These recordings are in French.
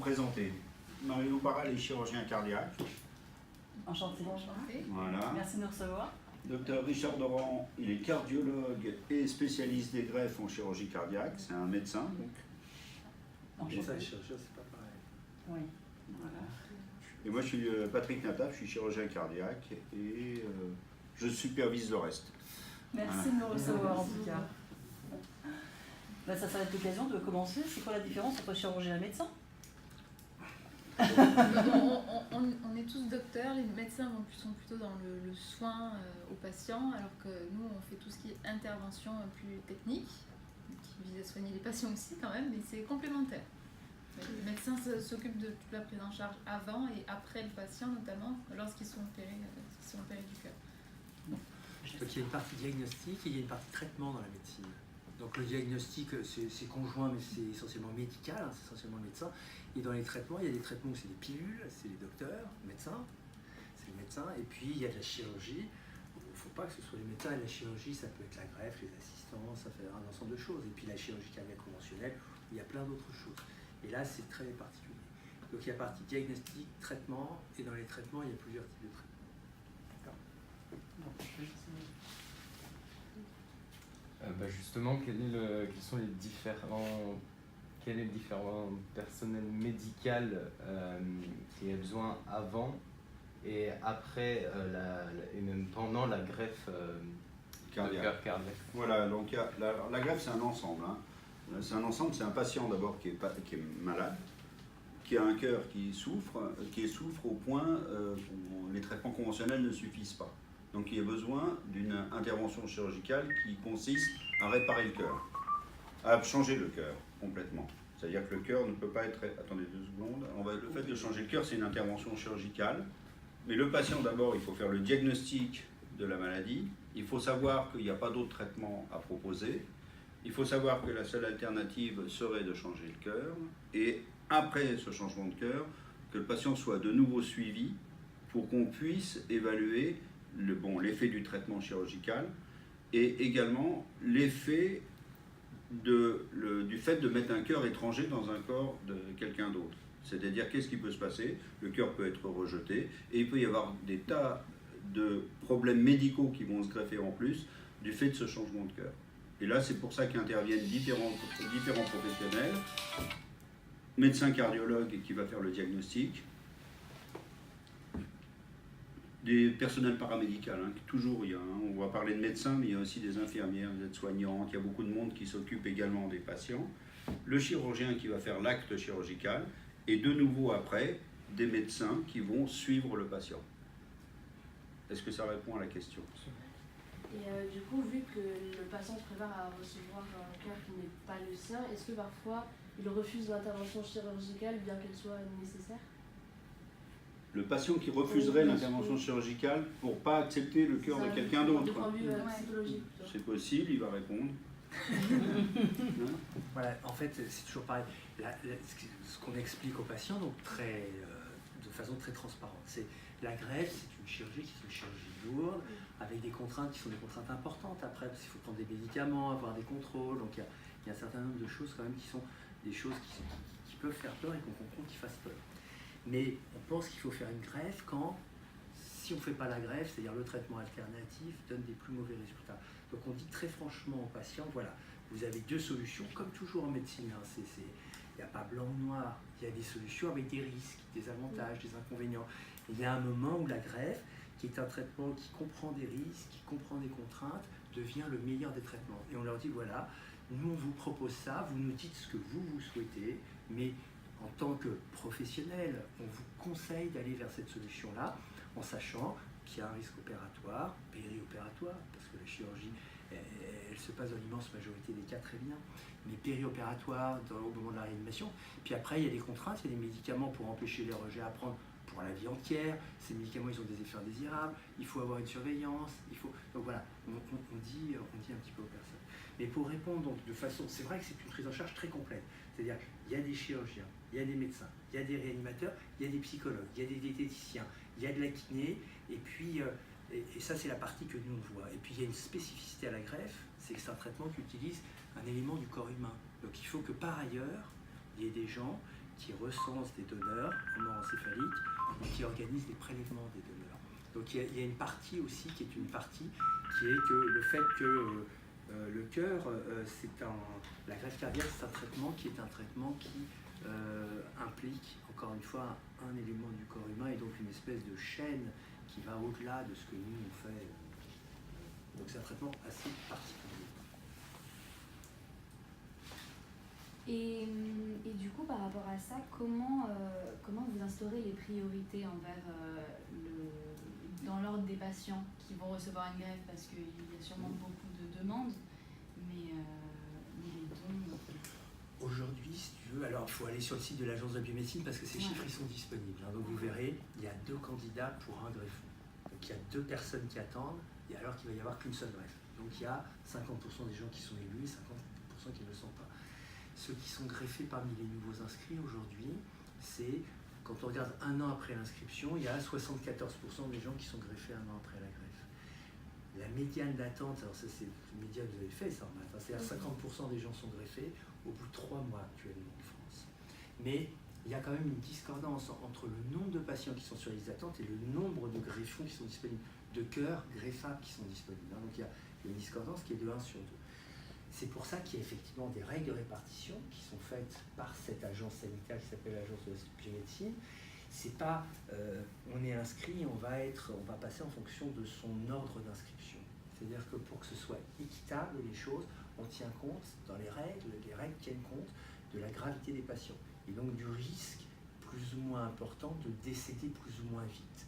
présenter. Marie-Lou Barral est chirurgien cardiaque. Enchanté. Voilà. Merci de nous recevoir. Docteur Richard Doran, il est cardiologue et spécialiste des greffes en chirurgie cardiaque. C'est un médecin. Donc. Médecin et chirurgien, c'est pas pareil. Oui. Voilà. Et moi, je suis Patrick Nataf, je suis chirurgien cardiaque et je supervise le reste. Merci de nous recevoir en tout cas. Ben, ça va être l'occasion de commencer. C'est quoi la différence entre chirurgien et médecin? On est tous docteurs, les médecins sont plutôt dans le soin aux patients, alors que nous on fait tout ce qui est intervention plus technique, qui vise à soigner les patients aussi quand même, mais c'est complémentaire. Les médecins s'occupent de toute la prise en charge avant et après le patient, notamment lorsqu'ils sont opérés du cœur. Donc il y a une partie diagnostic et il y a une partie traitement dans la médecine. Donc le diagnostic, c'est conjoint, mais c'est essentiellement médical, hein, c'est essentiellement le médecin. Et dans les traitements, il y a des traitements où c'est des pilules, c'est les docteurs, médecins, c'est les médecins. Et puis il y a de la chirurgie. Il ne faut pas que ce soit les médecins. Et la chirurgie, ça peut être la greffe, les assistants, ça fait un ensemble de choses. Et puis la chirurgie cardiaque conventionnelle, il y a plein d'autres choses. Et là, c'est très particulier. Donc il y a partie diagnostic, traitement, et dans les traitements, il y a plusieurs types de traitements. Justement, quels sont les différents, quel est le différent personnel médical qui a besoin avant et après et même pendant la greffe cardiaque. Voilà, donc la greffe c'est un ensemble. Hein. C'est un ensemble, c'est un patient d'abord qui est malade, qui a un cœur qui souffre au point où les traitements conventionnels ne suffisent pas. Donc il y a besoin d'une intervention chirurgicale qui consiste à réparer le cœur, à changer le cœur complètement. C'est-à-dire que le cœur ne peut pas être... Attendez 2 secondes. Le fait de changer le cœur, c'est une intervention chirurgicale. Mais le patient, d'abord, il faut faire le diagnostic de la maladie. Il faut savoir qu'il n'y a pas d'autre traitement à proposer. Il faut savoir que la seule alternative serait de changer le cœur. Et après ce changement de cœur, que le patient soit de nouveau suivi pour qu'on puisse évaluer l'effet du traitement chirurgical et également l'effet du fait de mettre un cœur étranger dans un corps de quelqu'un d'autre. C'est-à-dire qu'est-ce qui peut se passer? Le cœur peut être rejeté et il peut y avoir des tas de problèmes médicaux qui vont se greffer en plus du fait de ce changement de cœur. Et là, c'est pour ça qu'interviennent différents professionnels, médecin cardiologue qui va faire le diagnostic, des personnels paramédicaux, hein, toujours il y a, on va parler de médecins, mais il y a aussi des infirmières, des aides-soignantes, il y a beaucoup de monde qui s'occupe également des patients, le chirurgien qui va faire l'acte chirurgical, et de nouveau après, des médecins qui vont suivre le patient. Est-ce que ça répond à la question? Et du coup, vu que le patient se prépare à recevoir un cœur qui n'est pas le sien, est-ce que parfois il refuse l'intervention chirurgicale bien qu'elle soit nécessaire? Le patient qui refuserait l'intervention chirurgicale pour ne pas accepter le cœur de quelqu'un d'autre. C'est possible, il va répondre. Voilà, en fait, c'est toujours pareil. Ce qu'on explique aux patients, donc de façon très transparente, c'est la greffe, c'est une chirurgie qui est une chirurgie lourde, avec des contraintes qui sont des contraintes importantes après, parce qu'il faut prendre des médicaments, avoir des contrôles, donc il y a un certain nombre de choses quand même qui sont des choses qui peuvent faire peur et qu'on comprend qui fassent peur. Mais on pense qu'il faut faire une greffe quand, si on ne fait pas la greffe, c'est-à-dire le traitement alternatif, donne des plus mauvais résultats. Donc on dit très franchement aux patients, voilà, vous avez 2 solutions, comme toujours en médecine, hein, il n'y a pas blanc ou noir, il y a des solutions avec des risques, des avantages, des inconvénients. Et il y a un moment où la greffe, qui est un traitement qui comprend des risques, qui comprend des contraintes, devient le meilleur des traitements. Et on leur dit, voilà, nous on vous propose ça, vous nous dites ce que vous souhaitez, mais en tant que professionnel, on vous conseille d'aller vers cette solution-là, en sachant qu'il y a un risque opératoire, périopératoire, parce que la chirurgie, elle se passe dans l'immense majorité des cas très bien, mais périopératoire au moment de la réanimation. Puis après, il y a des contraintes, il y a des médicaments pour empêcher les rejets à prendre pour la vie entière. Ces médicaments, ils ont des effets indésirables, il faut avoir une surveillance, donc voilà, on dit un petit peu aux personnes. Mais pour répondre donc de façon, c'est vrai que c'est une prise en charge très complète, c'est-à-dire il y a des chirurgiens, il y a des médecins, il y a des réanimateurs, il y a des psychologues, il y a des diététiciens, il y a de la kiné, et puis et ça c'est la partie que nous on voit. Et puis il y a une spécificité à la greffe, c'est que c'est un traitement qui utilise un élément du corps humain. Donc il faut que par ailleurs, il y ait des gens qui recense des donneurs en mort encéphalique et qui organise des prélèvements des donneurs. Donc il y a une partie aussi qui est que le fait que le cœur, la greffe cardiaque, c'est un traitement qui implique encore une fois un élément du corps humain et donc une espèce de chaîne qui va au-delà de ce que nous on fait. Donc c'est un traitement assez particulier. Et du coup, par rapport à ça, comment vous instaurez les priorités dans l'ordre des patients qui vont recevoir une greffe? Parce qu'il y a sûrement beaucoup de demandes, mais les dons... Aujourd'hui, si tu veux, alors il faut aller sur le site de l'Agence de la biomédecine parce que ces chiffres ils sont disponibles. Donc vous verrez, il y a 2 candidats pour un greffon. Donc il y a 2 personnes qui attendent, et alors qu'il va y avoir qu'une seule greffe. Donc il y a 50% des gens qui sont élus et 50% qui ne le sont pas. Ceux qui sont greffés parmi les nouveaux inscrits aujourd'hui, c'est, quand on regarde 1 an après l'inscription, il y a 74% des gens qui sont greffés 1 an après la greffe. La médiane d'attente, alors ça c'est le média que vous avez fait ça, c'est-à-dire 50% des gens sont greffés au bout de 3 mois actuellement en France. Mais il y a quand même une discordance entre le nombre de patients qui sont sur les listes d'attente et le nombre de greffons qui sont disponibles, de cœurs greffables qui sont disponibles. Donc il y a une discordance qui est de 1 sur 2. C'est pour ça qu'il y a effectivement des règles de répartition qui sont faites par cette agence sanitaire qui s'appelle l'agence de la biomédecine. C'est pas on est inscrit, on va passer en fonction de son ordre d'inscription. C'est-à-dire que pour que ce soit équitable les choses, on tient compte dans les règles tiennent compte de la gravité des patients et donc du risque plus ou moins important de décéder plus ou moins vite.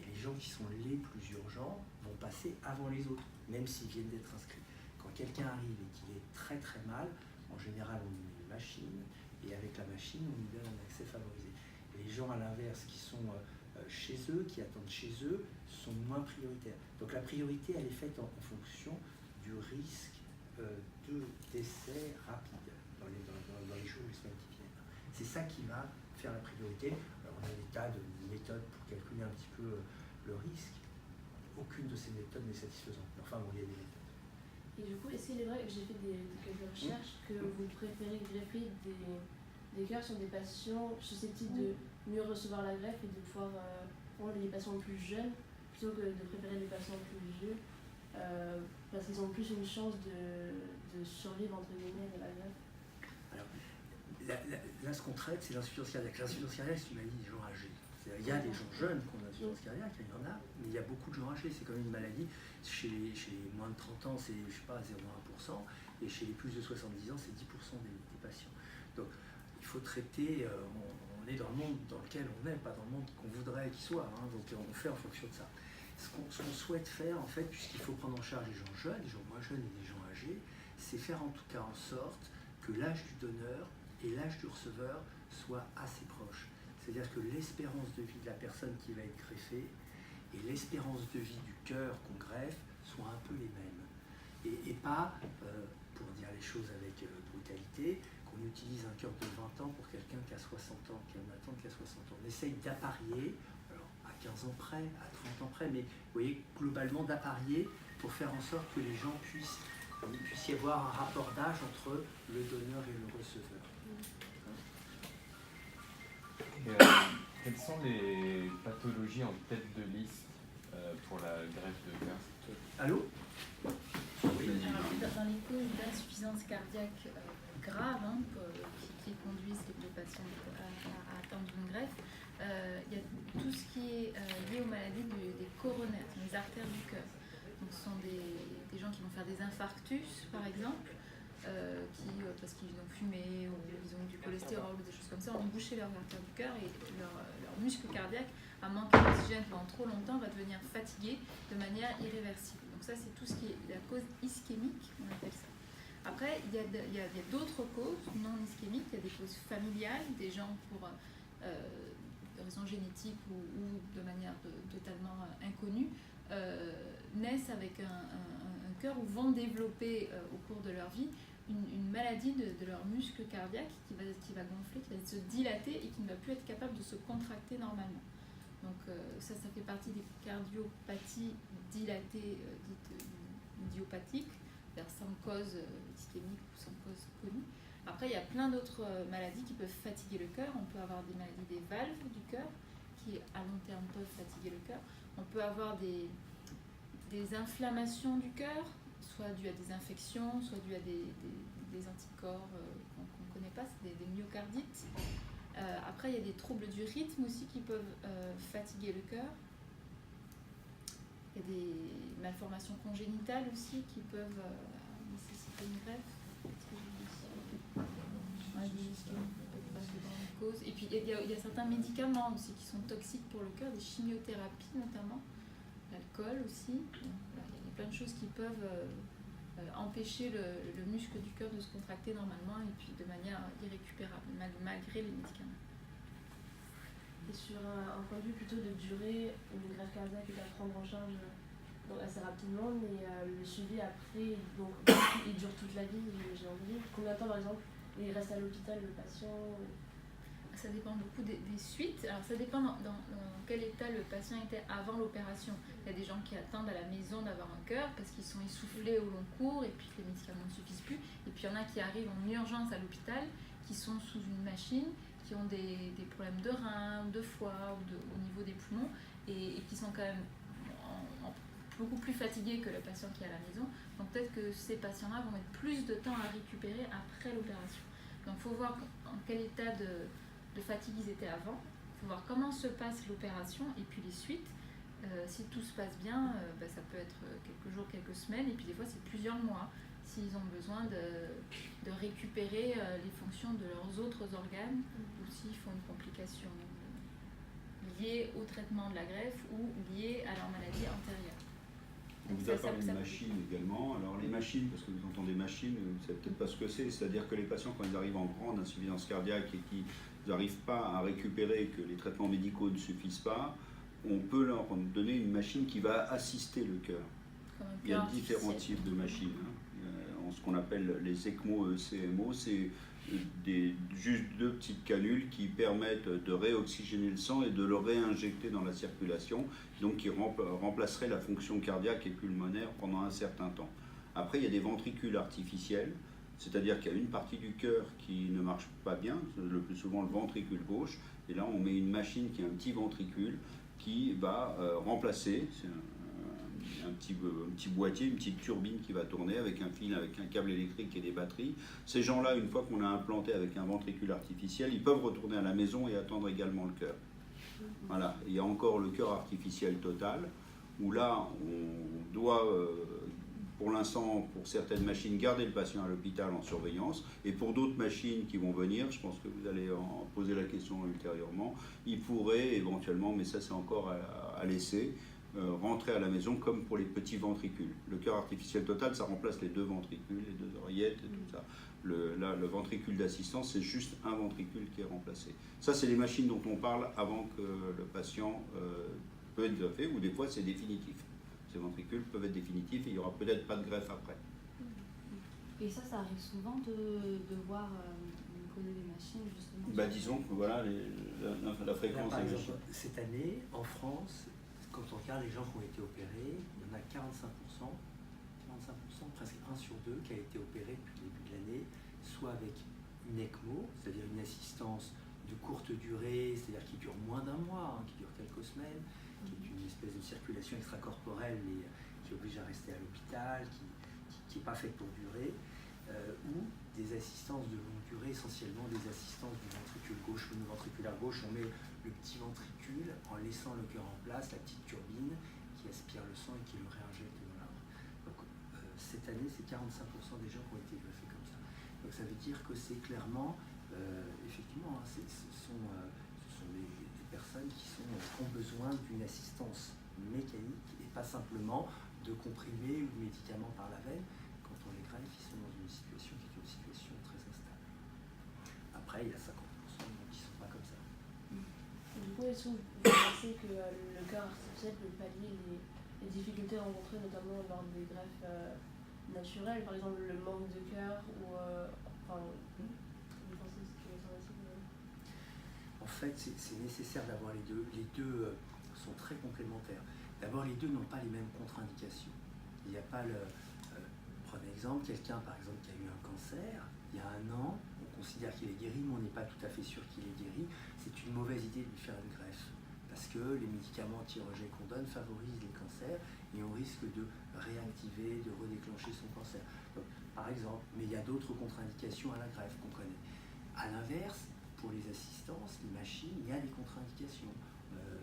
Et les gens qui sont les plus urgents vont passer avant les autres, même s'ils viennent d'être inscrits. Quand quelqu'un arrive et qu'il est très très mal, en général on lui met une machine et avec la machine on lui donne un accès favorisé. Et les gens à l'inverse qui sont chez eux, qui attendent chez eux, sont moins prioritaires. Donc la priorité elle est faite en fonction du risque de décès rapide dans les jours et les semaines qui viennent. C'est ça qui va faire la priorité. Alors on a des tas de méthodes pour calculer un petit peu le risque. Aucune de ces méthodes n'est satisfaisante. Enfin, il y a des méthodes. Et du coup, est-ce qu'il est vrai que j'ai fait quelques recherches que vous préférez greffer des cœurs sur des patients susceptibles de mieux recevoir la greffe et de pouvoir prendre les patients plus jeunes plutôt que de préférer les patients plus vieux parce qu'ils ont plus une chance de survivre entre guillemets de la greffe? Alors, là, ce qu'on traite, c'est l'insuffisance cardiaque. L'insuffisance cardiaque, c'est une maladie des gens âgés. Il y a des gens jeunes qui ont l'insuffisance cardiaque, il y en a, mais il y a beaucoup de gens âgés. C'est quand même une maladie. Chez les moins de 30 ans, c'est, 0,1%, et chez les plus de 70 ans, c'est 10% des patients. Donc, il faut traiter, on est dans le monde dans lequel on est, pas dans le monde qu'on voudrait qu'il soit, hein, donc on fait en fonction de ça. Ce qu'on souhaite faire, en fait, puisqu'il faut prendre en charge les gens jeunes, les gens moins jeunes et les gens âgés, c'est faire en tout cas en sorte que l'âge du donneur et l'âge du receveur soient assez proches. C'est-à-dire que l'espérance de vie de la personne qui va être greffée et l'espérance de vie du cœur qu'on greffe soient un peu les mêmes. Et pas, pour dire les choses avec brutalité, qu'on utilise un cœur de 20 ans pour quelqu'un qui a 60 ans, qui a une attente qui a 60 ans. On essaye d'apparier, alors à 15 ans près, à 30 ans près, mais vous voyez, globalement d'apparier pour faire en sorte que les gens puisse y avoir un rapport d'âge entre le donneur et le receveur. Et, quelles sont les pathologies en tête de liste pour la greffe de cœur? Allô? Oui. Alors, dans les causes d'insuffisance cardiaque grave qui conduisent les patients à attendre une greffe, il y a tout ce qui est lié aux maladies des coronaires, les artères du cœur. Donc, ce sont des gens qui vont faire des infarctus, par exemple, parce qu'ils ont fumé ou ils ont du cholestérol ou des choses comme ça, ont bouché leurs artères du cœur et leur muscle cardiaque, à manquer d'oxygène pendant trop longtemps, va devenir fatigué de manière irréversible. Donc ça, c'est tout ce qui est la cause ischémique, on appelle ça. Après, il y a d'autres causes non ischémiques, il y a des causes familiales, des gens pour de raisons génétiques ou de manière totalement inconnue, naissent avec un cœur ou vont développer au cours de leur vie une maladie de leur muscle cardiaque qui va gonfler, qui va se dilater et qui ne va plus être capable de se contracter normalement. Donc ça fait partie des cardiopathies dilatées dites idiopathiques, sans cause ischémique ou sans cause connue. Après, il y a plein d'autres maladies qui peuvent fatiguer le cœur. On peut avoir des maladies des valves du cœur qui, à long terme, peuvent fatiguer le cœur. On peut avoir des inflammations du cœur, soit dues à des infections, soit dues à des anticorps qu'on ne connaît pas, c'est des myocardites. Après, il y a des troubles du rythme aussi qui peuvent fatiguer le cœur. Il y a des malformations congénitales aussi qui peuvent nécessiter une greffe. Et puis il y a certains médicaments aussi qui sont toxiques pour le cœur, des chimiothérapies notamment, l'alcool aussi. Voilà, il y a plein de choses qui peuvent empêcher le muscle du cœur de se contracter normalement et puis de manière irrécupérable, malgré les médicaments. Et sur un point de vue plutôt de durée, une greffe cardiaque est à prendre en charge donc assez rapidement, mais le suivi après, donc, il dure toute la vie, j'ai envie. Combien de temps par exemple il reste à l'hôpital le patient? Ça dépend beaucoup des suites. Alors ça dépend dans quel état le patient était avant l'opération. Il y a des gens qui attendent à la maison d'avoir un cœur parce qu'ils sont essoufflés au long cours et puis que les médicaments ne suffisent plus. Et puis il y en a qui arrivent en urgence à l'hôpital, qui sont sous une machine, qui ont des problèmes de reins, de foie ou au niveau des poumons et qui sont quand même beaucoup plus fatigués que le patient qui est à la maison. Donc peut-être que ces patients-là vont mettre plus de temps à récupérer après l'opération. Donc il faut voir en quel état de fatigue ils étaient avant. Il faut voir comment se passe l'opération et puis les suites. Si tout se passe bien, ça peut être quelques jours, quelques semaines, et puis des fois c'est plusieurs mois s'ils ont besoin de récupérer les fonctions de leurs autres organes ou s'ils font une complication liée au traitement de la greffe ou liée à leur maladie antérieure. On vous a parlé de machines également. Alors les machines, parce que vous entendez machines, vous ne savez peut-être pas ce que c'est. C'est-à-dire que les patients, quand ils arrivent en grande insuffisance cardiaque et qu'ils n'arrivent pas à récupérer, que les traitements médicaux ne suffisent pas, on peut leur donner une machine qui va assister le cœur. Il y a différents types de machines. Ce qu'on appelle les ECMO, CMO, c'est juste 2 petites canules qui permettent de réoxygéner le sang et de le réinjecter dans la circulation, donc qui remplacerait la fonction cardiaque et pulmonaire pendant un certain temps. Après, il y a des ventricules artificiels, c'est-à-dire qu'il y a une partie du cœur qui ne marche pas bien, le plus souvent le ventricule gauche, et là on met une machine qui a un petit ventricule qui va remplacer, un petit boîtier, une petite turbine qui va tourner avec un fil, avec un câble électrique et des batteries. Ces gens-là, une fois qu'on a implanté avec un ventricule artificiel, ils peuvent retourner à la maison et attendre également le cœur. Voilà. Il y a encore le cœur artificiel total, où là, on doit, pour l'instant, pour certaines machines, garder le patient à l'hôpital en surveillance, et pour d'autres machines qui vont venir, je pense que vous allez en poser la question ultérieurement, ils pourraient éventuellement, mais ça c'est encore à laisser, rentrer à la maison comme pour les petits ventricules. Le cœur artificiel total, ça remplace les 2 ventricules, les 2 oreillettes et tout ça. Là, le ventricule d'assistance, c'est juste un ventricule qui est remplacé. Ça, c'est les machines dont on parle avant que le patient peut être greffé, ou des fois c'est définitif. Ces ventricules peuvent être définitifs et il n'y aura peut-être pas de greffe après. Et ça arrive souvent de voir coller des machines justement. Disons que voilà, la fréquence Là, par des exemple, machines. cette année, en France, quand on regarde les gens qui ont été opérés, il y en a 45%, presque 1 sur 2 qui a été opéré depuis le début de l'année, soit avec une ECMO, c'est-à-dire une assistance de courte durée, c'est-à-dire qui dure moins d'1 mois, qui dure quelques semaines, qui est une espèce de circulation extracorporelle, mais qui oblige à rester à l'hôpital, qui n'est pas faite pour durer, ou des assistances de longue durée, essentiellement des assistances du ventricule gauche ou du ventriculaire gauche. On met le petit ventricule en laissant le cœur en place, la petite turbine qui aspire le sang et qui le réinjecte dans l'arbre. Donc cette année, c'est 45% des gens qui ont été greffés comme ça. Donc ça veut dire que c'est clairement, effectivement, ce sont des personnes qui ont besoin d'une assistance mécanique et pas simplement de comprimés ou de médicaments par la veine. Quand on les greffe, ils sont dans une situation qui est une situation très instable. Après, il y a 50% qui ne sont pas comme ça. Du coup, est-ce que vous pensez que le cœur artificiel peut pallier les difficultés rencontrées notamment lors des greffes naturelles, par exemple le manque de cœur ou vous pensez que ça va? En fait, c'est nécessaire d'avoir les deux. Les deux sont très complémentaires. D'abord, les deux n'ont pas les mêmes contre-indications. Il n'y a pas le... prenez exemple, quelqu'un par exemple qui a eu un cancer, il y a un an, on considère qu'il est guéri, mais on n'est pas tout à fait sûr qu'il est guéri, c'est une mauvaise idée de lui faire une greffe. Parce que les médicaments anti-rejet qu'on donne favorisent les cancers et on risque de réactiver, de redéclencher son cancer. Donc, par exemple, mais il y a d'autres contre-indications à la greffe qu'on connaît. À l'inverse, pour les assistances, les machines, il y a des contre-indications.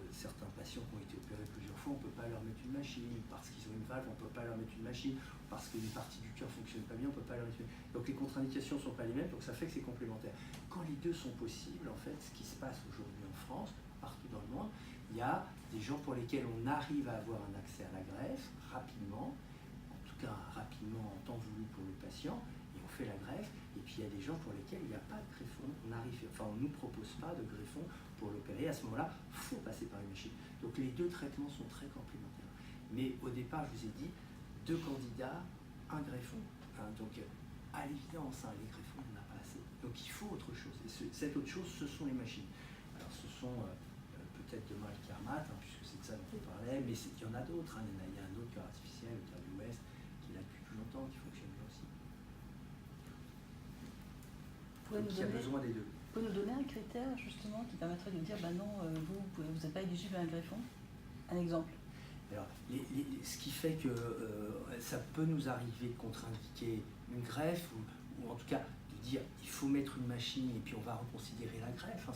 Certains patients qui ont été opérés plusieurs fois, on ne peut pas leur mettre une machine, parce qu'ils ont une valve, on ne peut pas leur mettre une machine, parce que les parties du cœur ne fonctionnent pas bien, on ne peut pas leur mettre une machine. Donc les contre-indications ne sont pas les mêmes, donc ça fait que c'est complémentaire. Quand les deux sont possibles, en fait, ce qui se passe aujourd'hui en France, partout dans le monde, il y a des gens pour lesquels on arrive à avoir un accès à la greffe rapidement, en tout cas rapidement en temps voulu pour le patient, et on fait la greffe, et puis il y a des gens pour lesquels il n'y a pas de greffon, on ne nous propose pas de greffon pour l'opérer. À ce moment-là, il faut passer par une machine. Donc les deux traitements sont très complémentaires. Mais au départ, je vous ai dit, 2 candidats, un greffon. Hein, donc à l'évidence, les greffons, on n'a pas assez. Donc il faut autre chose. Et cette autre chose, ce sont les machines. Alors ce sont peut-être demain le Carmat, puisque c'est de ça dont on parlait, mais il y en a d'autres. Il y a un autre cœur artificiel, le cœur du Ouest, qui est là depuis plus longtemps, qui fonctionne bien aussi. Donc il y a besoin des deux. Vous pouvez nous donner un critère justement qui permettrait de dire non, vous n'êtes pas éligible à un greffon? Un exemple. Alors, ce qui fait que ça peut nous arriver de contre-indiquer une greffe, ou en tout cas de dire il faut mettre une machine et puis on va reconsidérer la greffe.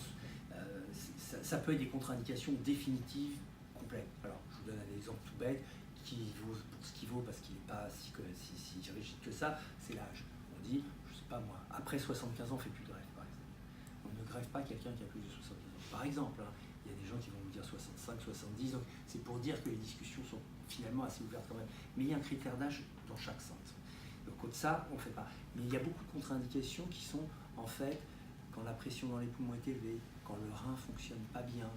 Ça peut être des contre-indications définitives complètes. Alors, je vous donne un exemple tout bête qui vaut pour ce qu'il vaut parce qu'il n'est pas si rigide que ça, c'est l'âge. On dit, je ne sais pas moi, après 75 ans, on ne fait plus de greffe, par exemple. On ne greffe pas quelqu'un qui a plus de 70 ans. Par exemple, il y a des gens qui vont vous dire 65, 70, donc c'est pour dire que les discussions sont finalement assez ouvertes quand même. Mais il y a un critère d'âge dans chaque centre. Donc au de ça, on ne fait pas. Mais il y a beaucoup de contre-indications qui sont en fait quand la pression dans les poumons est élevée, quand le rein ne fonctionne pas bien,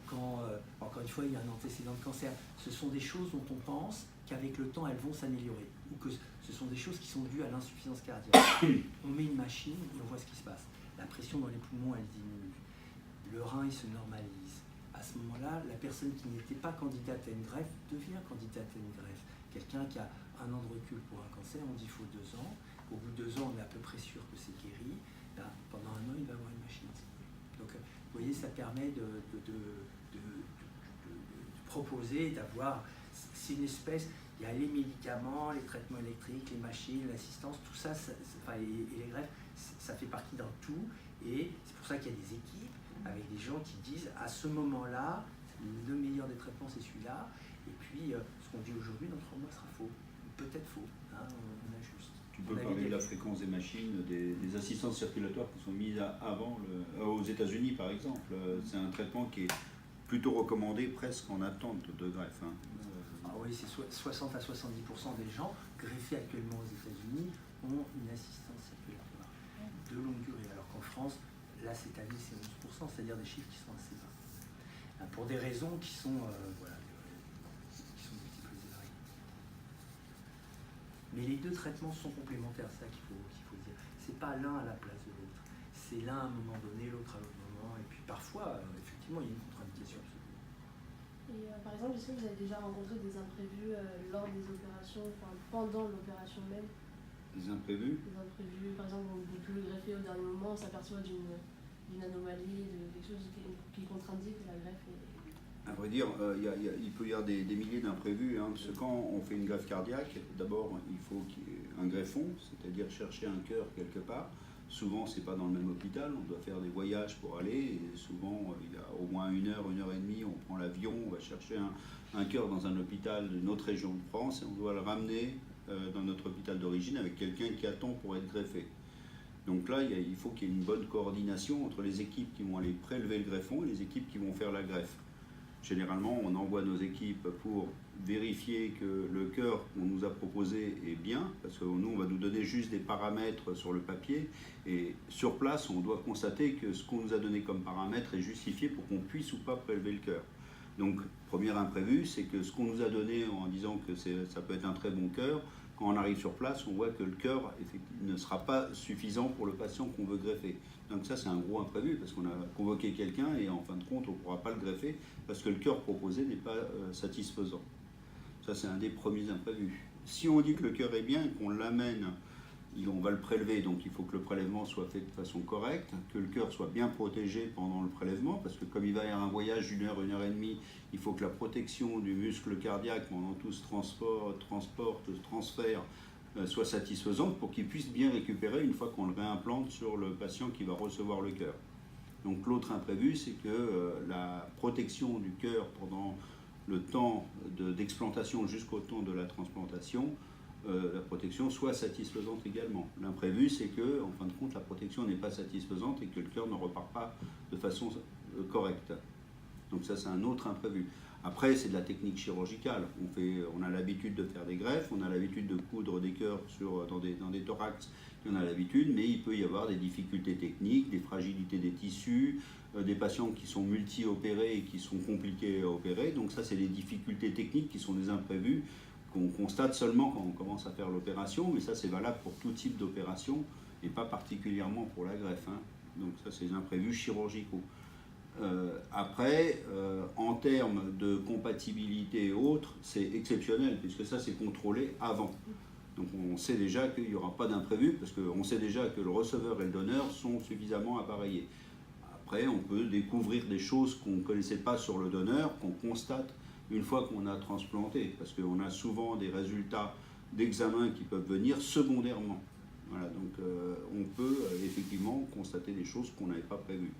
quand, encore une fois, il y a un antécédent de cancer. Ce sont des choses dont on pense qu'avec le temps, elles vont s'améliorer. Ou que ce sont des choses qui sont dues à l'insuffisance cardiaque. On met une machine et on voit ce qui se passe. La pression dans les poumons, elle diminue. Le rein, il se normalise. À ce moment-là, la personne qui n'était pas candidate à une greffe devient candidate à une greffe. Quelqu'un qui a 1 an de recul pour un cancer, on dit qu'il faut 2 ans. Au bout de 2 ans, on est à peu près sûr que c'est guéri. Ben, pendant 1 an, il va avoir une machine. Donc, vous voyez, ça permet de proposer, d'avoir... C'est une espèce... Il y a les médicaments, les traitements électriques, les machines, l'assistance, tout ça, et les greffes, ça fait partie d'un tout. Et c'est pour ça qu'il y a des équipes avec des gens qui disent à ce moment-là, le meilleur des traitements, c'est celui-là. Et puis, ce qu'on dit aujourd'hui, dans 3 mois, sera faux. Peut-être faux. On ajuste. Tu peux parler de la fréquence des machines, des assistances circulatoires qui sont mises avant, aux États-Unis par exemple. C'est un traitement qui est plutôt recommandé presque en attente de greffe. Oui, c'est 60 à 70% des gens greffés actuellement aux États-Unis ont une assistance circulatoire de longue durée. Alors qu'en France, là cette année c'est 11%, c'est-à-dire des chiffres qui sont assez bas. Pour des raisons qui sont, qui sont multiples et variées. Mais les deux traitements sont complémentaires, c'est ça qu'il faut dire. C'est pas l'un à la place de l'autre. C'est l'un à un moment donné, l'autre à l'autre moment. Et puis parfois, effectivement, il y a une contre-indication absolue. Et par exemple, est-ce que vous avez déjà rencontré des imprévus lors des opérations, pendant l'opération même? Des imprévus? Des imprévus, par exemple, vous pouvez le greffer au dernier moment, on s'aperçoit d'une anomalie, de quelque chose qui contre-indique la greffe. À vrai dire, il peut y avoir des milliers d'imprévus. Parce que quand on fait une greffe cardiaque, d'abord, il faut qu'il y ait un greffon, c'est-à-dire chercher un cœur quelque part. Souvent, c'est pas dans le même hôpital, on doit faire des voyages pour aller, et souvent, il y a au moins 1 heure, 1 heure et demie, on prend l'avion, on va chercher un cœur dans un hôpital d'une autre région de France, et on doit le ramener dans notre hôpital d'origine avec quelqu'un qui attend pour être greffé. Donc là, il faut qu'il y ait une bonne coordination entre les équipes qui vont aller prélever le greffon et les équipes qui vont faire la greffe. Généralement, on envoie nos équipes pour vérifier que le cœur qu'on nous a proposé est bien, parce que nous, on va nous donner juste des paramètres sur le papier, et sur place, on doit constater que ce qu'on nous a donné comme paramètres est justifié pour qu'on puisse ou pas prélever le cœur. Donc, premier imprévu, c'est que ce qu'on nous a donné en disant que ça peut être un très bon cœur, quand on arrive sur place, on voit que le cœur ne sera pas suffisant pour le patient qu'on veut greffer. Donc ça, c'est un gros imprévu, parce qu'on a convoqué quelqu'un et en fin de compte, on ne pourra pas le greffer, parce que le cœur proposé n'est pas satisfaisant. Ça, c'est un des premiers imprévus. Si on dit que le cœur est bien et qu'on l'amène on va le prélever, donc il faut que le prélèvement soit fait de façon correcte, que le cœur soit bien protégé pendant le prélèvement, parce que comme il va y avoir un voyage d'une heure et demie, il faut que la protection du muscle cardiaque pendant tout ce transfert soit satisfaisante pour qu'il puisse bien récupérer une fois qu'on le réimplante sur le patient qui va recevoir le cœur. Donc l'autre imprévu, c'est que la protection du cœur pendant le temps d'explantation jusqu'au temps de la transplantation, la protection soit satisfaisante également. L'imprévu, c'est que, en fin de compte, la protection n'est pas satisfaisante et que le cœur ne repart pas de façon correcte. Donc ça, c'est un autre imprévu. Après, c'est de la technique chirurgicale. On a l'habitude de faire des greffes, on a l'habitude de coudre des cœurs dans des thorax, on a l'habitude, mais il peut y avoir des difficultés techniques, des fragilités des tissus, des patients qui sont multi-opérés et qui sont compliqués à opérer. Donc ça, c'est des difficultés techniques qui sont des imprévus qu'on constate seulement quand on commence à faire l'opération, mais ça, c'est valable pour tout type d'opération et pas particulièrement pour la greffe, hein. Donc ça, c'est des imprévus chirurgicaux. Après, en termes de compatibilité et autres, c'est exceptionnel, puisque ça, c'est contrôlé avant. Donc on sait déjà qu'il n'y aura pas d'imprévu, parce qu'on sait déjà que le receveur et le donneur sont suffisamment appareillés. Après, on peut découvrir des choses qu'on ne connaissait pas sur le donneur, qu'on constate une fois qu'on a transplanté, parce qu'on a souvent des résultats d'examen qui peuvent venir secondairement. Voilà, donc on peut effectivement constater des choses qu'on n'avait pas prévues.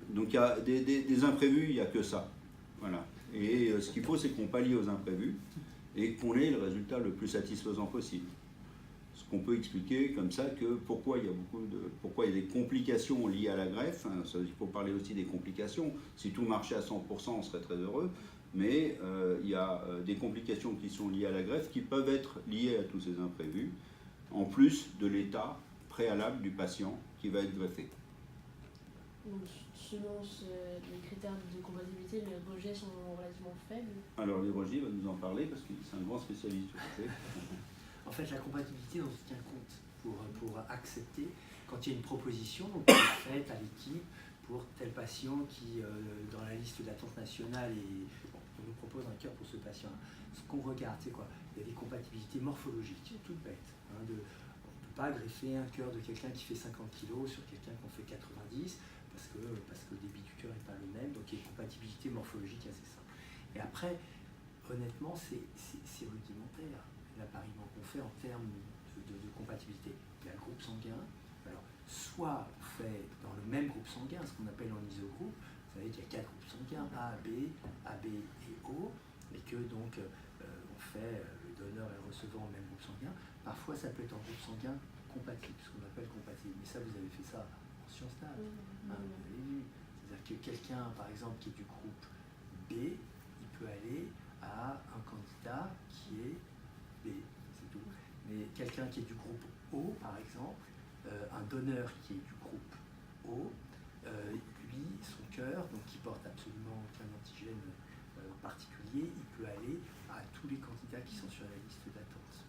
Donc il y a des imprévus, il n'y a que ça. Voilà. Et ce qu'il faut, c'est qu'on pallie aux imprévus et qu'on ait le résultat le plus satisfaisant possible. Ce qu'on peut expliquer comme ça que pourquoi il y a des complications liées à la greffe. Hein, il faut parler aussi des complications. Si tout marchait à 100%, on serait très heureux. Mais il y a des complications qui sont liées à la greffe qui peuvent être liées à tous ces imprévus, en plus de l'état préalable du patient qui va être greffé. Donc, selon les critères de compatibilité, les rejets sont relativement faibles. Alors, les rejets, il va nous en parler parce que c'est un grand spécialiste. En fait, la compatibilité, on se tient compte pour accepter quand il y a une proposition qui est faite à l'équipe pour tel patient qui, dans la liste d'attente nationale, on nous propose un cœur pour ce patient. Ce qu'on regarde, c'est quoi? Il y a des compatibilités morphologiques, toutes bêtes. Hein, on ne peut pas greffer un cœur de quelqu'un qui fait 50 kg sur quelqu'un qui en fait 90 parce que le débit du cœur n'est pas le même, donc il y a une compatibilité morphologique assez simple. Et après, honnêtement, c'est rudimentaire, l'appariement qu'on fait en termes de compatibilité. Il y a le groupe sanguin. Alors, soit on fait dans le même groupe sanguin, ce qu'on appelle en isogroupe. Vous savez qu'il y a 4 groupes sanguins, A, B et O, et que donc on fait le donneur et le receveur en même groupe sanguin. Parfois, ça peut être en groupe sanguin compatible, ce qu'on appelle compatible. Mais ça, vous avez fait ça en sciences nat. Vous avez vu. C'est-à-dire que quelqu'un, par exemple, qui est du groupe B, il peut aller à un candidat qui est B, c'est tout. Mais quelqu'un qui est du groupe O, par exemple, un donneur qui est du groupe O, lui, son cœur, donc qui porte absolument aucun antigène particulier, il peut aller à tous les candidats qui sont sur la liste d'attente.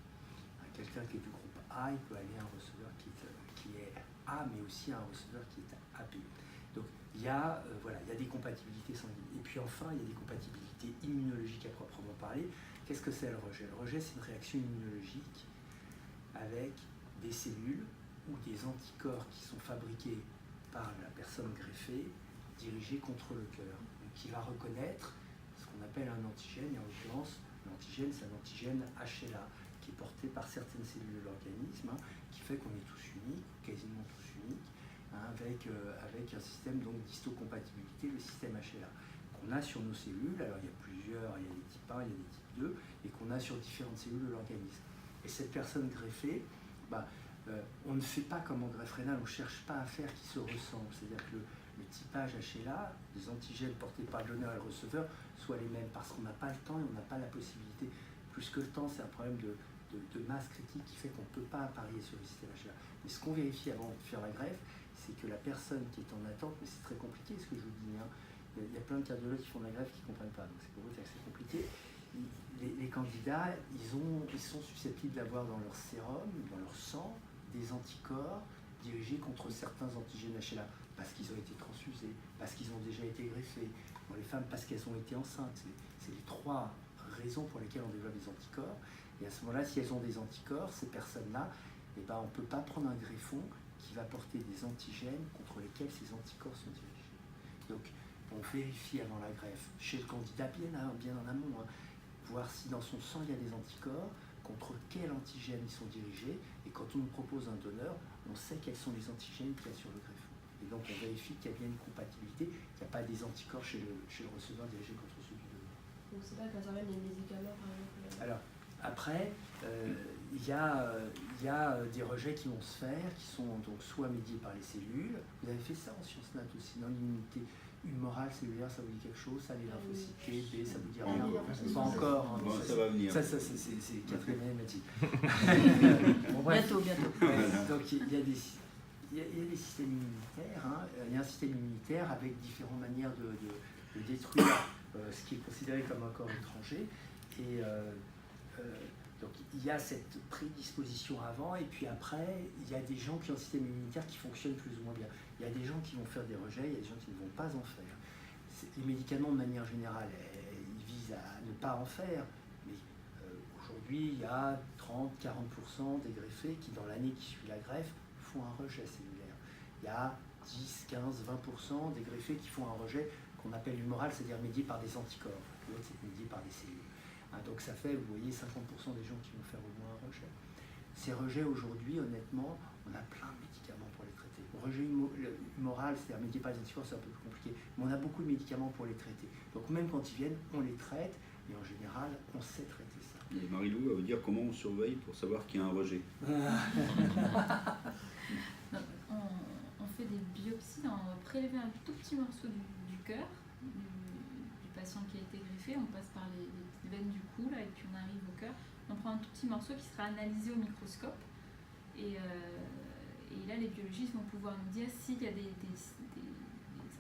Quelqu'un qui est du groupe A, il peut aller à un receveur qui est A, mais aussi à un receveur qui est AB. Donc il y a des compatibilités sanguines. Et puis enfin, il y a des compatibilités immunologiques à proprement parler. Qu'est-ce que c'est le rejet? Le rejet, c'est une réaction immunologique avec des cellules ou des anticorps qui sont fabriqués par la personne greffée, dirigés contre le cœur. Donc qui va reconnaître ce qu'on appelle un antigène, et en l'occurrence, l'antigène, c'est un antigène HLA, qui est porté par certaines cellules de l'organisme, qui fait qu'on est tous uniques, quasiment tous uniques, avec un système d'histocompatibilité, le système HLA, qu'on a sur nos cellules. Alors il y a plusieurs, il y a des types 1, il y a des types 2, et qu'on a sur différentes cellules de l'organisme. Et cette personne greffée, on ne fait pas comme en greffe rénale, on ne cherche pas à faire qui se ressemblent. C'est-à-dire que le typage HLA, les antigènes portés par le donneur et le receveur, soient les mêmes, parce qu'on n'a pas le temps et on n'a pas la possibilité. Plus que le temps, c'est un problème de masse critique qui fait qu'on ne peut pas parier sur le système HLA. Mais ce qu'on vérifie avant de faire la greffe, c'est que la personne qui est en attente, mais c'est très compliqué ce que je vous dis, il y a plein de cardiologues qui font de la greffe qui ne comprennent pas, donc c'est pour vous dire que c'est compliqué. Les candidats, ils sont susceptibles d'avoir dans leur sérum, dans leur sang, des anticorps dirigés contre certains antigènes HLA, parce qu'ils ont été transfusés, parce qu'ils ont déjà été greffés. Dans les femmes, parce qu'elles ont été enceintes. C'est les 3 raisons pour lesquelles on développe des anticorps. Et à ce moment-là, si elles ont des anticorps, ces personnes-là, eh ben, on ne peut pas prendre un greffon qui va porter des antigènes contre lesquels ces anticorps sont dirigés. Donc, on vérifie avant la greffe, chez le candidat bien en amont, voir si dans son sang il y a des anticorps, contre quels antigènes ils sont dirigés, et quand on nous propose un donneur, on sait quels sont les antigènes qu'il y a sur le greffon. Et donc on vérifie qu'il y a bien une compatibilité, qu'il n'y a pas des anticorps chez le receveur dirigé contre celui du donneur. Donc c'est là qu'interviennent les médicaments par exemple. Alors, après, il y a des rejets qui vont se faire, qui sont donc soit médiés par les cellules. Vous avez fait ça en sciences nat aussi, dans l'immunité humorale cellulaire, ça vous dit quelque chose? Ça, les lymphocytes T, B, ça vous dit rien? Pas encore. Hein, Bon, ça va venir. Ça c'est quatrième année de médecine. Bon, Bientôt. Ouais, donc il y a des systèmes immunitaires. Hein. Il y a un système immunitaire avec différentes manières de détruire ce qui est considéré comme un corps étranger. Et donc il y a cette prédisposition avant, et puis après, il y a des gens qui ont un système immunitaire qui fonctionne plus ou moins bien. Il y a des gens qui vont faire des rejets, il y a des gens qui ne vont pas en faire. Les médicaments, de manière générale, ils visent à ne pas en faire, mais aujourd'hui, il y a 30-40% des greffés qui, dans l'année qui suit la greffe, font un rejet cellulaire. Il y a 10-15-20% des greffés qui font un rejet qu'on appelle humoral, c'est-à-dire médié par des anticorps. L'autre, c'est médié par des cellules. Donc ça fait, vous voyez, 50% des gens qui vont faire au moins un rejet. Ces rejets, aujourd'hui, honnêtement, on a plein de médicaments pour les traiter. Le rejet humoral, c'est-à-dire médié par les anticorps, c'est un peu plus compliqué, mais on a beaucoup de médicaments pour les traiter. Donc même quand ils viennent, on les traite, et en général, on sait traiter ça. Et Marie-Lou, elle veut dire comment on surveille pour savoir qu'il y a un rejet. On fait des biopsies, on va prélever un tout petit morceau du cœur du patient qui a été greffé, on passe par les veines du cou là, et puis on arrive au cœur, on prend un tout petit morceau qui sera analysé au microscope, et là les biologistes vont pouvoir nous dire s'il y a des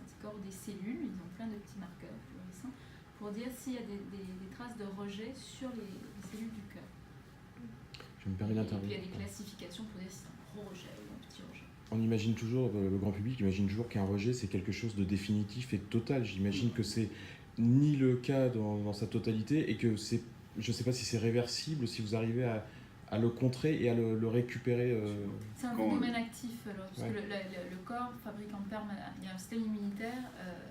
anticorps ou des cellules, ils ont plein de petits marqueurs fluorescents, pour dire s'il y a des traces de rejet sur les cellules du cœur. Je me permets Et puis d'intervenir. il y a des classifications pour dire si c'est un gros rejet ou un petit rejet. On imagine toujours, le grand public imagine toujours qu'un rejet c'est quelque chose de définitif et de total. J'imagine que c'est ni le cas dans sa totalité, et que c'est, je ne sais pas si c'est réversible, si vous arrivez à le contrer et à le récupérer. C'est un phénomène actif, alors, parce Ouais. que le corps fabrique en permanence, il y a un système immunitaire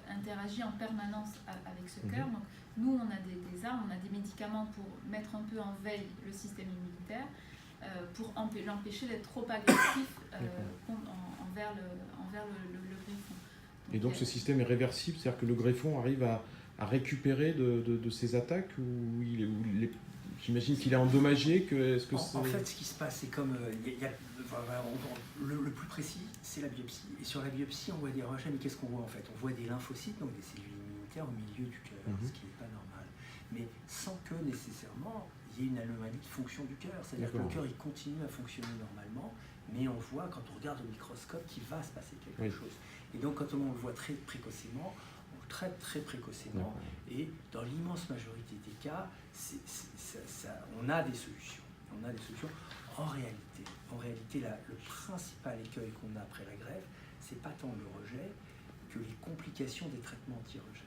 interagit en permanence avec ce cœur. Donc nous, on a des armes, on a des médicaments pour mettre un peu en veille le système immunitaire, pour l'empêcher d'être trop agressif envers le greffon. Et donc ce système est réversible, c'est-à-dire que le greffon arrive à récupérer de ces attaques, ou j'imagine qu'il est endommagé, En fait, ce qui se passe, c'est comme le plus précis, c'est la biopsie. Et sur la biopsie, on voit des rejets, mais qu'est-ce qu'on voit en fait? On voit des lymphocytes, donc des cellules immunitaires au milieu du cœur, ce qui n'est pas normal. Mais sans que nécessairement il y ait une anomalie de fonction du cœur. C'est-à-dire que le cœur, il continue à fonctionner normalement, mais on voit, quand on regarde au microscope, qu'il va se passer quelque chose. Et donc, quand on le voit très précocement, on le traite très précocement, et dans l'immense majorité des cas, on a des solutions. En réalité, le principal écueil qu'on a après la greffe, c'est pas tant le rejet que les complications des traitements anti-rejet.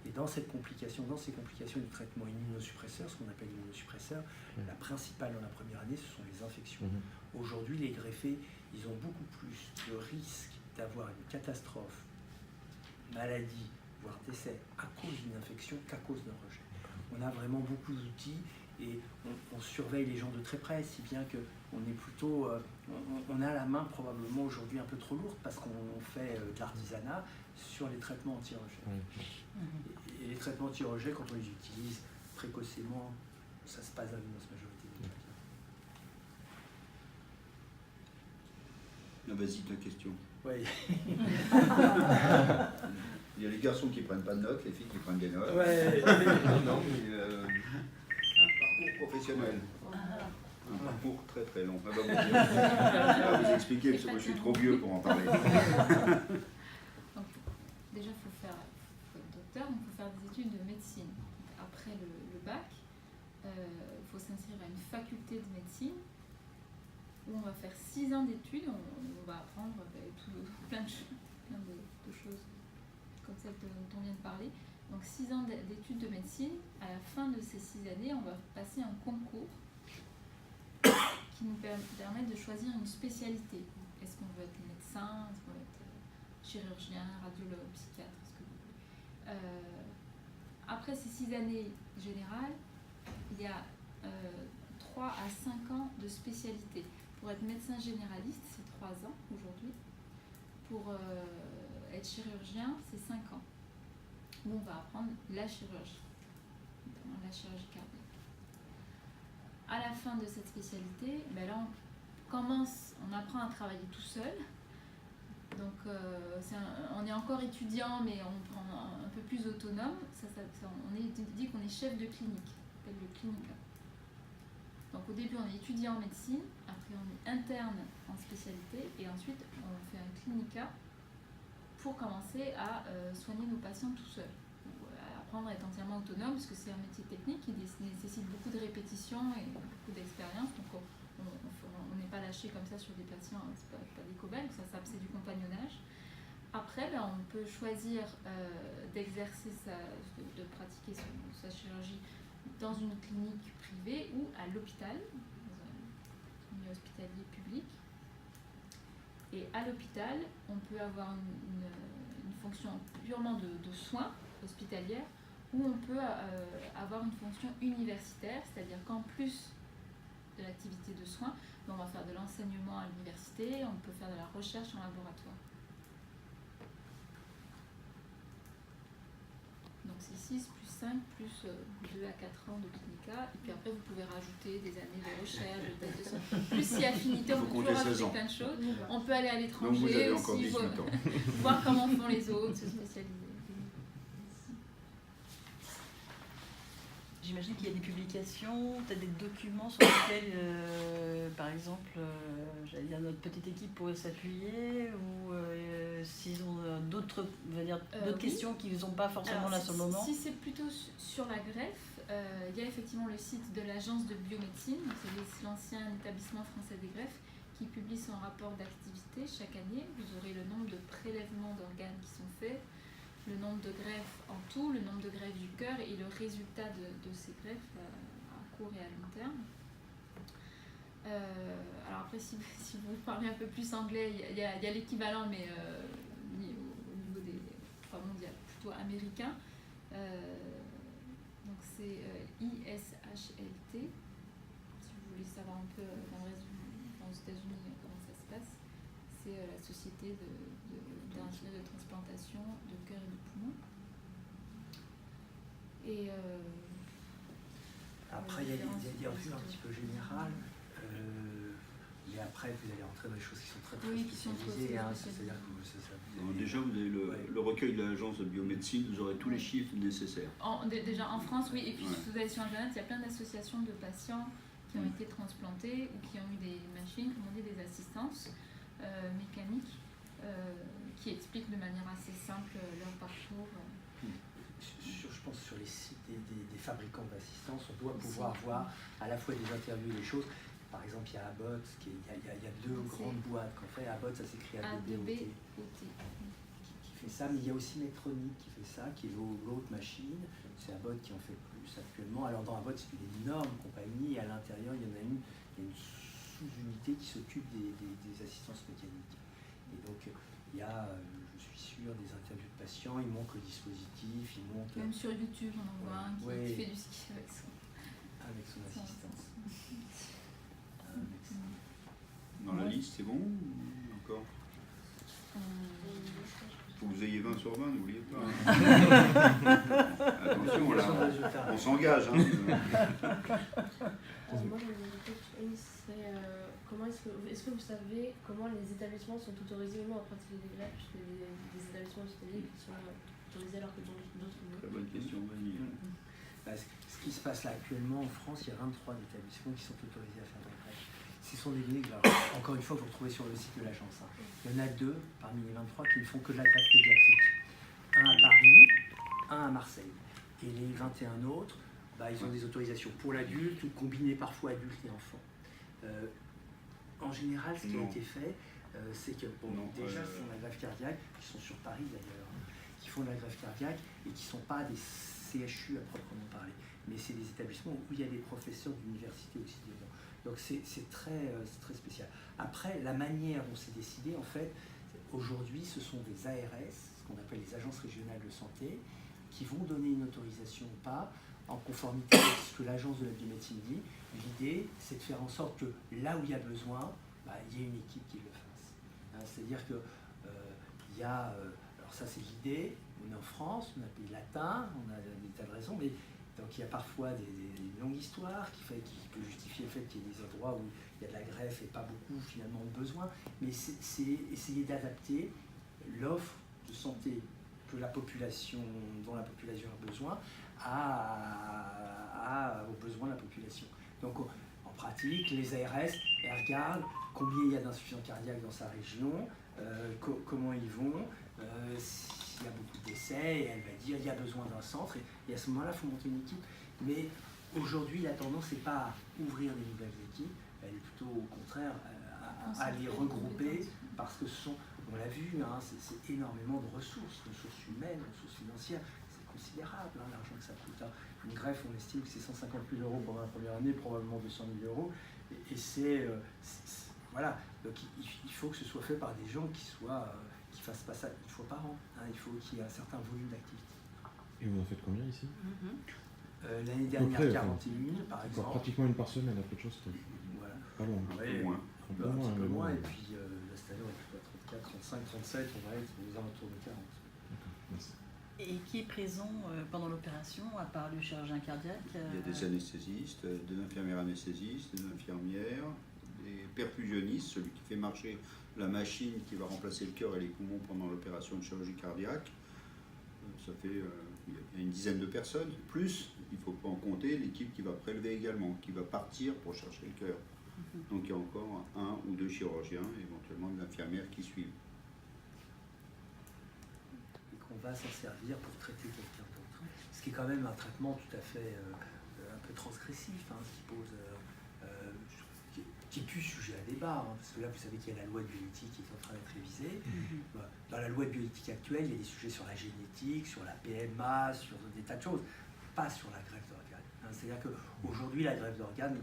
Et dans ces complications du traitement immunosuppresseur, ce qu'on appelle immunosuppresseur, la principale dans la première année, ce sont les infections. Aujourd'hui, les greffés, ils ont beaucoup plus de risques d'avoir une catastrophe, maladie, voire décès à cause d'une infection qu'à cause d'un rejet. On a vraiment beaucoup d'outils, et on surveille les gens de très près, si bien que on est plutôt, on a la main probablement aujourd'hui un peu trop lourde, parce qu'on fait de l'artisanat sur les traitements anti-rejet. Et les traitements anti-rejet, quand on les utilise précocement, ça se passe dans l'immense majorité des cas. Ah, vas-y, ta question. Ouais. Il y a les garçons qui prennent pas de notes, les filles qui prennent des notes. Non, mais un parcours professionnel. Un parcours très très long. Je vais vous expliquer, parce que moi je suis trop vieux pour en parler. Donc, déjà, il faut être docteur, donc il faut faire des études de médecine. Donc, après le bac, il faut s'inscrire à une faculté de médecine où on va faire 6 ans d'études. On va apprendre plein de choses comme celle dont on vient de parler. Donc 6 ans d'études de médecine. À la fin de ces 6 années, on va passer un concours qui qui nous permettent de choisir une spécialité. Est-ce qu'on veut être médecin, est-ce qu'on veut être chirurgien, radiologue, psychiatre, ce que vous voulez. Après ces 6 années générales, il y a 3 à 5 ans de spécialité. Pour être médecin généraliste, c'est 3 ans aujourd'hui. Pour être chirurgien, c'est 5 ans. Où on va apprendre la chirurgie, notamment la chirurgie cardiaque. À la fin de cette spécialité, ben là, on apprend à travailler tout seul. Donc, on est encore étudiant, mais on prend un peu plus autonome. On dit qu'on est chef de clinique, on appelle le clinica. Donc, au début, on est étudiant en médecine, après, on est interne en spécialité, et ensuite, on fait un clinica pour commencer à soigner nos patients tout seul. Apprendre à être entièrement autonome, parce que c'est un métier technique qui nécessite beaucoup de répétitions et beaucoup d'expérience. Donc, on n'est pas lâché comme ça sur des patients, c'est pas des cobayes, c'est du compagnonnage. Après, on peut choisir d'exercer de pratiquer sa chirurgie dans une clinique privée ou à l'hôpital, dans un milieu hospitalier public. Et à l'hôpital, on peut avoir une fonction purement de soins hospitalières, ou on peut avoir une fonction universitaire, c'est-à-dire qu'en plus de l'activité de soins, on va faire de l'enseignement à l'université, on peut faire de la recherche en laboratoire. Donc c'est 6 plus 5 plus 2 à 4 ans de clinica, et puis après vous pouvez rajouter des années de recherche, de soins. Plus si affinité, on peut toujours rajouter plein de choses. On peut aller à l'étranger, donc vous avez encore 18 ans. Voir comment font les autres, se spécialiser. J'imagine qu'il y a des publications, peut-être des documents sur lesquels, par exemple, j'allais dire, notre petite équipe pourrait s'appuyer, ou s'ils ont d'autres questions qu'ils n'ont pas forcément là sur le moment. Si c'est plutôt sur la greffe, il y a effectivement le site de l'Agence de biomédecine, c'est l'ancien établissement français des greffes, qui publie son rapport d'activité chaque année. Vous aurez le nombre de prélèvements d'organes qui sont faits, le nombre de greffes en tout, le nombre de greffes du cœur et le résultat de ces greffes à court et à long terme. Alors après, si vous parlez un peu plus anglais, il y a l'équivalent, mais au niveau des mondial, plutôt américain. Donc c'est ISHLT. Si vous voulez savoir un peu dans le reste aux États-Unis comment ça se passe, c'est la société d'ingénierie de transplantation de cœur et de poumon. Et après, il y a des revues un petit peu générales, mais après, vous allez rentrer dans des choses qui sont très spécialisées. C'est-à-dire que Déjà, vous avez le recueil de l'Agence de biomédecine, vous aurez tous les chiffres nécessaires. Déjà en France, oui, et puis si vous allez sur Internet, il y a plein d'associations de patients qui ont été transplantés ou qui ont eu des machines, comme on dit, des assistances mécaniques, qui expliquent de manière assez simple leur parcours. Je pense sur les sites des fabricants d'assistance, on doit pouvoir voir à la fois des interviews et des choses. Par exemple, il y a Abbott, il y a 2 grandes boîtes qu'on fait. Abbott, ça s'écrit ABBOT, qui fait ça, mais il y a aussi Medtronic qui fait ça, qui est l'autre machine. C'est Abbott qui en fait plus actuellement. Alors dans Abbott, c'est une énorme compagnie, et à l'intérieur, il y a une sous-unité qui s'occupe des assistances mécaniques. Et donc, il y a, je suis sûr, des interviews de patients, ils montrent le dispositif, ils montrent... Même sur YouTube, on en voit un qui fait du ski avec son assistance. Dans la liste, c'est bon ou encore? Faut que vous ayez 20 sur 20, n'oubliez pas. Attention, là, on s'engage. Moi, une serait est-ce que vous savez comment les établissements sont autorisés ou non à pratiquer des greffes, puisque des établissements hospitaliers qui sont autorisés alors que d'autres non? Très bonne question, Vanille. Ce qui se passe là actuellement en France, il y a 23 établissements qui sont autorisés à faire des greffes. Ce sont des lignes, encore une fois, que vous retrouvez sur le site de l'agence. Il y en a 2 parmi les 23 qui ne font que de la greffe pédiatrique. Un à Paris, un à Marseille. Et les 21 autres, ils ont des autorisations pour l'adulte ou combinées parfois adultes et enfants. En général, ce qui a été fait, c'est que déjà font la greffe cardiaque, qui sont sur Paris d'ailleurs, qui font de la greffe cardiaque et qui ne sont pas des CHU à proprement parler. Mais c'est des établissements où il y a des professeurs d'université aussi dedans. Donc c'est très spécial. Après, la manière dont c'est décidé, en fait, aujourd'hui, ce sont des ARS, ce qu'on appelle les agences régionales de santé, qui vont donner une autorisation ou pas, en conformité avec ce que l'agence de la biomédecine dit. L'idée, c'est de faire en sorte que là où il y a besoin, il y ait une équipe qui le fasse. C'est-à-dire que il y a, alors ça c'est l'idée, on est en France, on a un pays latin, on a des tas de raisons, mais donc il y a parfois des longues histoires qui peut justifier le fait qu'il y ait des endroits où il y a de la greffe et pas beaucoup finalement de besoin, mais c'est essayer d'adapter l'offre de santé dont la population a besoin aux besoins de la population. Donc en pratique, les ARS, elles regardent combien il y a d'insuffisance cardiaque dans sa région, comment ils vont, s'il y a beaucoup de décès, et elle va dire il y a besoin d'un centre, et à ce moment-là, il faut monter une équipe. Mais aujourd'hui, la tendance n'est pas à ouvrir des nouvelles équipes, elle est plutôt au contraire à les regrouper, parce que on l'a vu, c'est énormément de ressources humaines, ressources financières, c'est considérable l'argent que ça coûte. Une greffe, on estime que c'est 150 000 € pendant la première année, probablement 200 000 €, et voilà, donc il faut que ce soit fait par des gens qui fassent pas ça une fois par an, il faut qu'il y ait un certain volume d'activité. Et vous en faites combien ici? L'année dernière, 41 000 par exemple. Pratiquement une par semaine, à peu de choses. Voilà. Pas loin. Ouais, Un peu moins. un petit peu moins, et puis là, cette année, on est plutôt à 34, 35, 37, on va être aux alentours de 40. Merci. Et qui est présent pendant l'opération, à part le chirurgien cardiaque? Il y a des anesthésistes, des infirmières anesthésistes, des infirmières, des perfusionnistes, celui qui fait marcher la machine qui va remplacer le cœur et les poumons pendant l'opération de chirurgie cardiaque. Ça fait il y a une dizaine de personnes. Plus, il ne faut pas en compter l'équipe qui va prélever également, qui va partir pour chercher le cœur. Donc il y a encore 1 ou 2 chirurgiens, éventuellement une infirmière qui suivent. Et qu'on va s'en servir pour traiter quelqu'un d'autre. Ce qui est quand même un traitement tout à fait un peu transgressif, qui est plus sujet à débat, parce que là vous savez qu'il y a la loi de bioéthique qui est en train d'être révisée. Dans la loi de bioéthique actuelle, il y a des sujets sur la génétique, sur la PMA, sur des tas de choses, pas sur la greffe d'organes. C'est-à-dire qu'aujourd'hui, la greffe d'organes,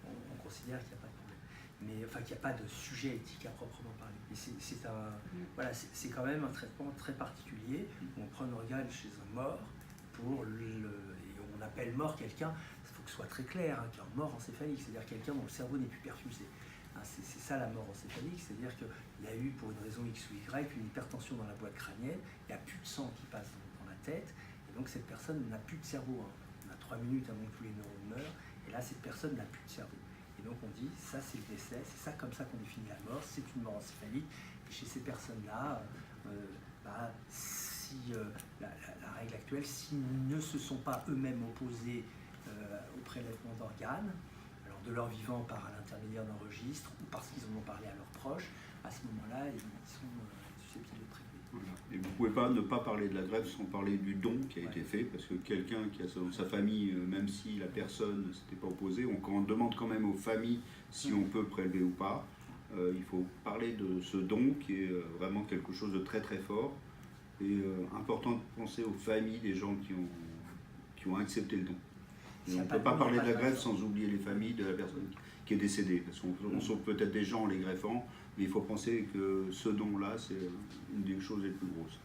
on considère qu'il n'y a pas de problème. Mais enfin qu'il n'y a pas de sujet éthique à proprement parler. Et c'est quand même un traitement très particulier. On prend un organe chez un mort et on appelle mort quelqu'un. Il faut que ce soit très clair, qu'un mort encéphalique, c'est-à-dire quelqu'un dont le cerveau n'est plus perfusé. C'est ça la mort encéphalique, c'est-à-dire qu'il a eu pour une raison X ou Y une hypertension dans la boîte crânienne, il n'y a plus de sang qui passe dans la tête, et donc cette personne n'a plus de cerveau. On a 3 minutes avant que tous les neurones meurent, et là cette personne n'a plus de cerveau. Et donc on dit, ça c'est le décès, c'est ça comme ça qu'on définit la mort, c'est une mort encéphalique. Et chez ces personnes-là, si la règle actuelle, s'ils ne se sont pas eux-mêmes opposés au prélèvement d'organes, alors de leur vivant par l'intermédiaire d'un registre ou parce qu'ils en ont parlé à leurs proches, à ce moment-là, ils sont susceptibles de prélever. Voilà. Et vous ne pouvez pas ne pas parler de la greffe sans parler du don qui a été fait, parce que quelqu'un qui a dans sa famille, même si la personne ne s'était pas opposée, on demande quand même aux familles si on peut prélever ou pas. Il faut parler de ce don qui est vraiment quelque chose de très très fort, et important de penser aux familles des gens qui ont accepté le don. Et on ne peut pas parler de la greffe sans oublier les familles de la personne qui est décédée, parce qu'on sauve peut-être des gens en les greffant, mais il faut penser que ce don-là, c'est une des choses les plus grosses.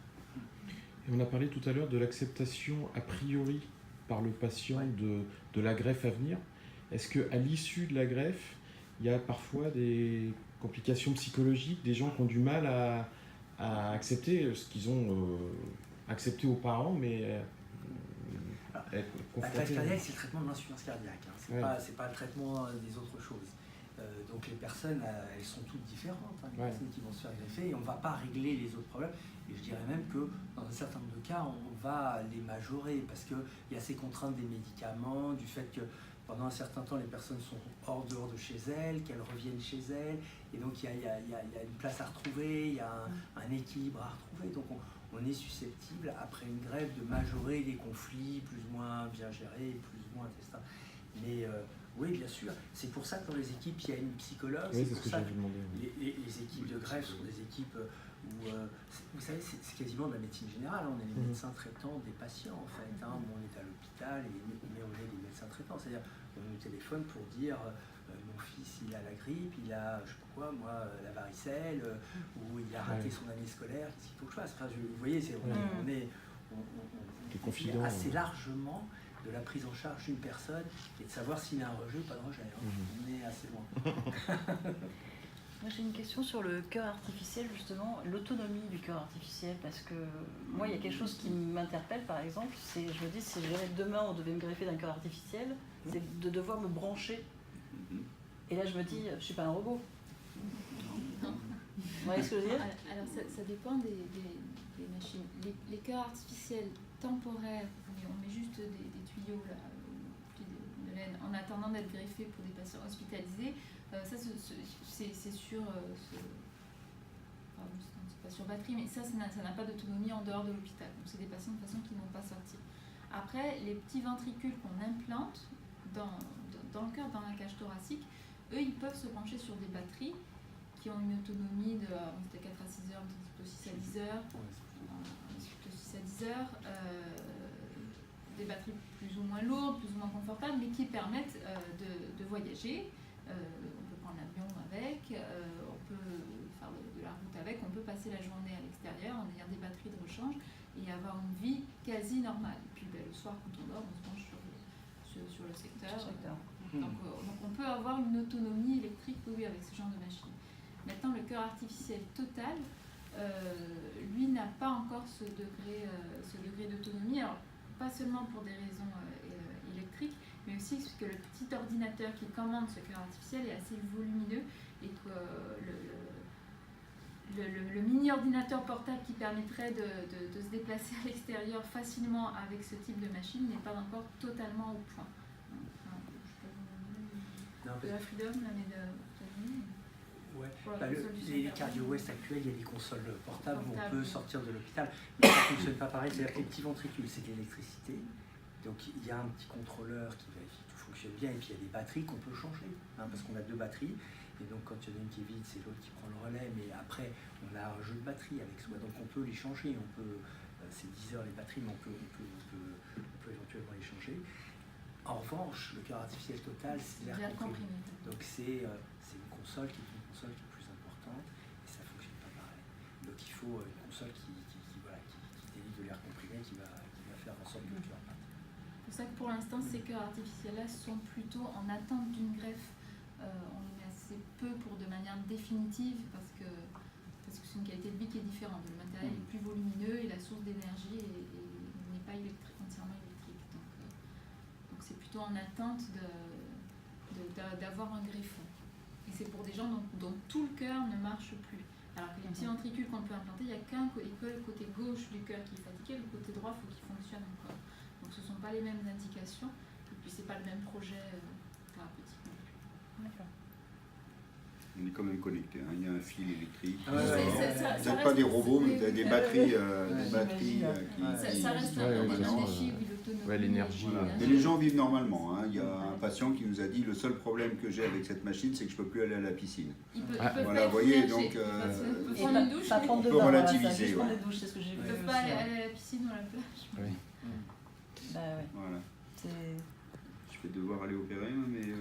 Et on a parlé tout à l'heure de l'acceptation a priori par le patient de la greffe à venir. Est-ce qu'à l'issue de la greffe, il y a parfois des complications psychologiques, des gens qui ont du mal à accepter ce qu'ils ont accepté aux parents, mais être la greffe cardiaque, c'est le traitement de l'insuffisance cardiaque, c'est pas le traitement des autres choses. Donc les personnes, elles sont toutes différentes, les personnes qui vont se faire greffer, et on ne va pas régler les autres problèmes. Et je dirais même que dans un certain nombre de cas, on va les majorer, parce qu'il y a ces contraintes des médicaments, du fait que pendant un certain temps, les personnes sont dehors de chez elles, qu'elles reviennent chez elles, et donc il y a une place à retrouver, il y a un équilibre à retrouver. Donc on est susceptible, après une greffe, de majorer des conflits plus ou moins bien gérés, plus ou moins intestins. Mais oui, bien sûr. C'est pour ça que dans les équipes, il y a une psychologue. Oui, c'est ce que j'ai demandé. Les équipes de greffe sont des équipes vous savez, c'est quasiment de la médecine générale. On est les médecins traitants des patients, en fait. Hein. On est à l'hôpital, mais on est les médecins traitants. C'est-à-dire, on nous téléphone pour dire mon fils, il a la grippe, il a, je sais pas quoi, moi, la varicelle, ou il a raté son année scolaire, qu'est-ce qu'il faut que je fasse? Enfin, vous voyez, on est assez largement de la prise en charge d'une personne et de savoir s'il a un rejet ou pas de rejet. Hein. On est assez loin. Moi, j'ai une question sur le cœur artificiel, justement, l'autonomie du cœur artificiel, parce que moi, il y a quelque chose qui m'interpelle, par exemple, c'est, je me dis, si jamais demain on devait me greffer d'un cœur artificiel, c'est de devoir me brancher. Et là, je me dis, je suis pas un robot. Non. Vous voyez ce que je veux dire? Alors, ça dépend des machines. Les cœurs artificiels temporaires, on met juste des tuyaux là, de laine, en attendant d'être greffés pour des patients hospitalisés. Ça, c'est sur, c'est pas sur batterie, mais ça n'a pas d'autonomie en dehors de l'hôpital. Donc, c'est des patients de toute façon qui n'ont pas sorti. Après, les petits ventricules qu'on implante dans le cœur, dans la cage thoracique, eux, ils peuvent se brancher sur des batteries qui ont une autonomie de 4 à 6 heures, plutôt 6 à 10 heures, plutôt 6 à 10 heures, des batteries plus ou moins lourdes, plus ou moins confortables, mais qui permettent de voyager. On peut prendre l'avion avec, on peut faire de la route avec, on peut passer la journée à l'extérieur en ayant des batteries de rechange et avoir une vie quasi normale. Et puis le soir, quand on dort, on se branche sur le secteur. Donc on peut avoir une autonomie électrique, oui, avec ce genre de machine. Maintenant, le cœur artificiel total, lui, n'a pas encore ce degré d'autonomie. Alors, pas seulement pour des raisons électriques, mais aussi parce que le petit ordinateur qui commande ce cœur artificiel est assez volumineux et que le mini-ordinateur portable qui permettrait de se déplacer à l'extérieur facilement avec ce type de machine n'est pas encore totalement au point. De la Freedom, la les cardio-ouest actuels, il y a des consoles portables où on peut sortir de l'hôpital, mais ça ne fonctionne pas pareil. C'est-à-dire que les petits ventricules, c'est de l'électricité. Donc il y a un petit contrôleur qui vérifie que tout fonctionne bien, et puis il y a des batteries qu'on peut changer, hein, parce qu'on a 2 batteries. Et donc quand il y en a une qui est vide, c'est l'autre qui prend le relais, mais après on a un jeu de batterie avec soi, donc on peut les changer, c'est 10 heures les batteries, mais on peut éventuellement les changer. En revanche, le cœur artificiel total, c'est l'air comprimé. Donc c'est une console qui est plus importante, et ça ne fonctionne pas pareil. Donc il faut une console qui délivre de l'air comprimé, qui va faire en sorte que le cœur parte. C'est pour ça que pour l'instant, ces cœurs artificiels-là sont plutôt en attente d'une greffe. On les met assez peu pour de manière définitive parce que c'est une qualité de vie qui est différente. Le matériel est plus volumineux et la source d'énergie n'est pas entièrement électrique. Donc c'est plutôt en attente d'avoir un greffon. Et c'est pour des gens dont tout le cœur ne marche plus. Alors que les petits ventricules qu'on peut implanter, il n'y a que le côté gauche du cœur qui est fatigué, le côté droit, il faut qu'il fonctionne encore. Donc ce ne sont pas les mêmes indications, et puis ce n'est pas le même projet thérapeutique non plus. D'accord. On est quand même connecté, hein. Il y a un fil électrique. Peut-être pas des robots, mais des batteries, ça reste un défi, l'énergie. Voilà. Mais les gens vivent normalement. Hein. Il y a un patient qui nous a dit le seul problème que j'ai avec cette machine, c'est que je ne peux plus aller à la piscine. Voilà, vous voyez, donc on peut relativiser. Prendre des douches, c'est ce que j'ai vu. Ils ne peuvent pas aller à la piscine ou à la plage. Oui. Bah ouais. Voilà. Je vais devoir aller opérer, mais